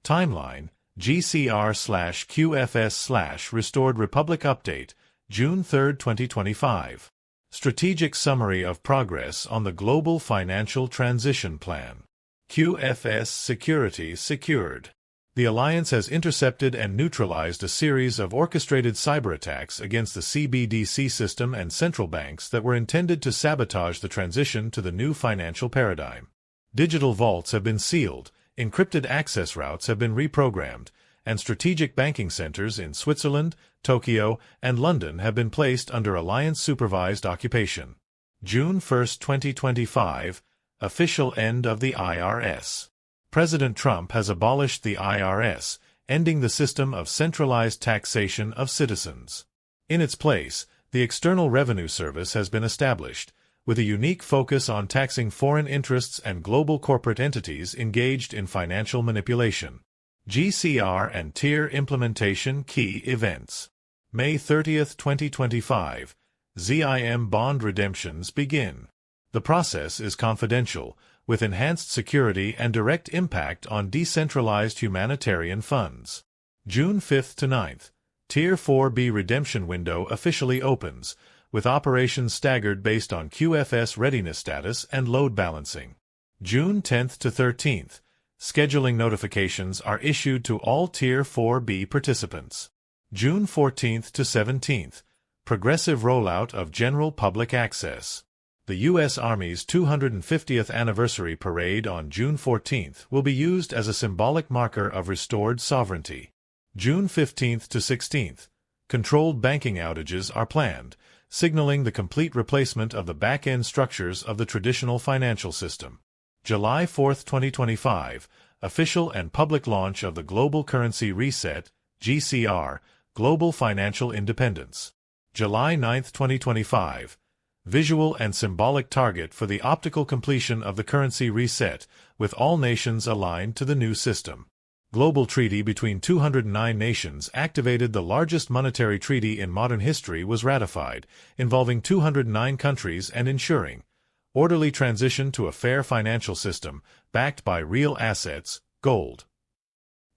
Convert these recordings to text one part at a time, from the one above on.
Timeline: GCR/QFS/Restored Republic Update, June 3, 2025. Strategic Summary of Progress on the Global Financial Transition Plan. QFS Security secured. The Alliance has intercepted and neutralized a series of orchestrated cyberattacks against the CBDC system and central banks that were intended to sabotage the transition to the new financial paradigm. Digital vaults have been sealed, encrypted access routes have been reprogrammed, and strategic banking centers in Switzerland, Tokyo, and London have been placed under Alliance-supervised occupation. June 1, 2025, official end of the IRS. President Trump has abolished the IRS, ending the system of centralized taxation of citizens. In its place, the External Revenue Service has been established, with a unique focus on taxing foreign interests and global corporate entities engaged in financial manipulation. GCR and TIR implementation key events. May 30, 2025, ZIM bond redemptions begin. The process is confidential, with enhanced security and direct impact on decentralized humanitarian funds. June 5 to 9, Tier 4B redemption window officially opens, with operations staggered based on QFS readiness status and load balancing. June 10 to 13, scheduling notifications are issued to all Tier 4B participants. June 14 to 17, progressive rollout of general public access. The U.S. Army's 250th anniversary parade on June 14 will be used as a symbolic marker of restored sovereignty. June 15 to 16, controlled banking outages are planned, signaling the complete replacement of the back-end structures of the traditional financial system. July 4, 2025, official and public launch of the Global Currency Reset, GCR, Global Financial Independence. July 9, 2025, visual and symbolic target for the optical completion of the currency reset, with all nations aligned to the new system. Global treaty between 209 nations activated. The largest monetary treaty in modern history was ratified, involving 209 countries and ensuring orderly transition to a fair financial system, backed by real assets, gold.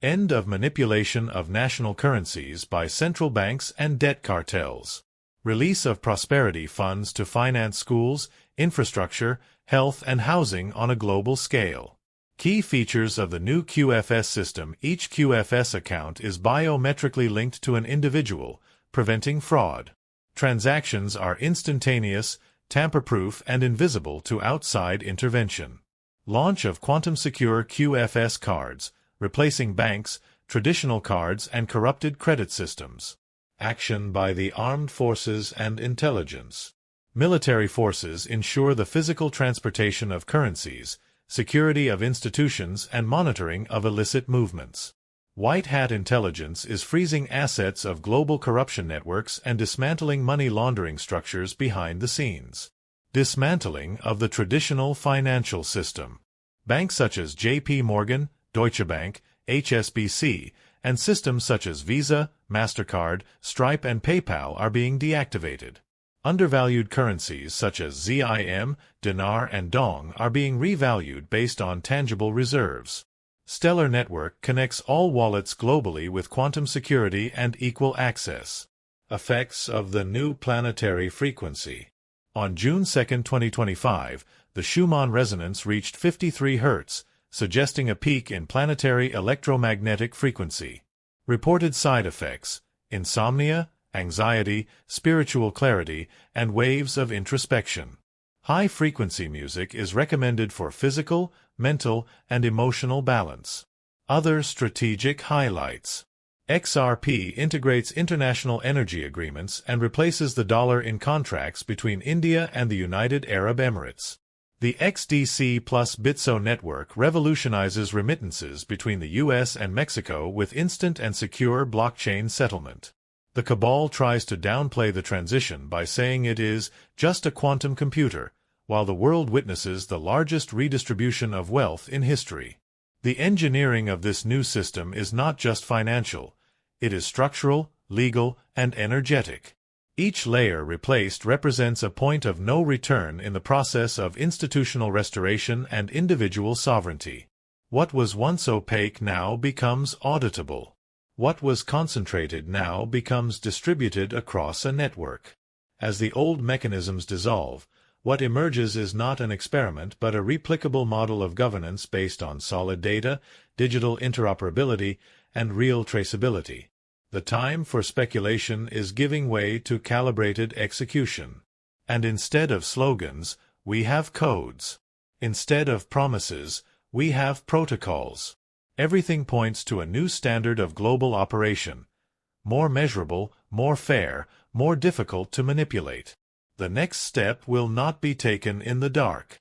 End of manipulation of national currencies by central banks and debt cartels. Release of prosperity funds to finance schools, infrastructure, health and housing on a global scale. Key features of the new QFS system. Each QFS account is biometrically linked to an individual, preventing fraud. Transactions are instantaneous, tamper-proof and invisible to outside intervention. Launch of quantum-secure QFS cards, replacing banks, traditional cards and corrupted credit systems. Action by the armed forces and intelligence. Military forces ensure the physical transportation of currencies, security of institutions, and monitoring of illicit movements. White Hat intelligence is freezing assets of global corruption networks and dismantling money laundering structures behind the scenes. Dismantling of the traditional financial system. Banks such as J.P. Morgan, Deutsche Bank, HSBC, and systems such as Visa, MasterCard, Stripe and PayPal are being deactivated. Undervalued currencies such as ZIM, dinar and dong are being revalued based on tangible reserves. Stellar Network connects all wallets globally with quantum security and equal access. Effects of the new planetary frequency. On June 2, 2025, the Schumann Resonance reached 53 Hz, suggesting a peak in planetary electromagnetic frequency. Reported side effects: insomnia, anxiety, spiritual clarity, and waves of introspection. High-frequency music is recommended for physical, mental, and emotional balance. Other strategic highlights. XRP integrates international energy agreements and replaces the dollar in contracts between India and the United Arab Emirates. The XDC plus Bitso network revolutionizes remittances between the U.S. and Mexico with instant and secure blockchain settlement. The cabal tries to downplay the transition by saying it is just a quantum computer, while the world witnesses the largest redistribution of wealth in history. The engineering of this new system is not just financial, it is structural, legal, and energetic. Each layer replaced represents a point of no return in the process of institutional restoration and individual sovereignty. What was once opaque now becomes auditable. What was concentrated now becomes distributed across a network. As the old mechanisms dissolve, what emerges is not an experiment but a replicable model of governance based on solid data, digital interoperability, and real traceability. The time for speculation is giving way to calibrated execution. And instead of slogans, we have codes. Instead of promises, we have protocols. Everything points to a new standard of global operation. More measurable, more fair, more difficult to manipulate. The next step will not be taken in the dark.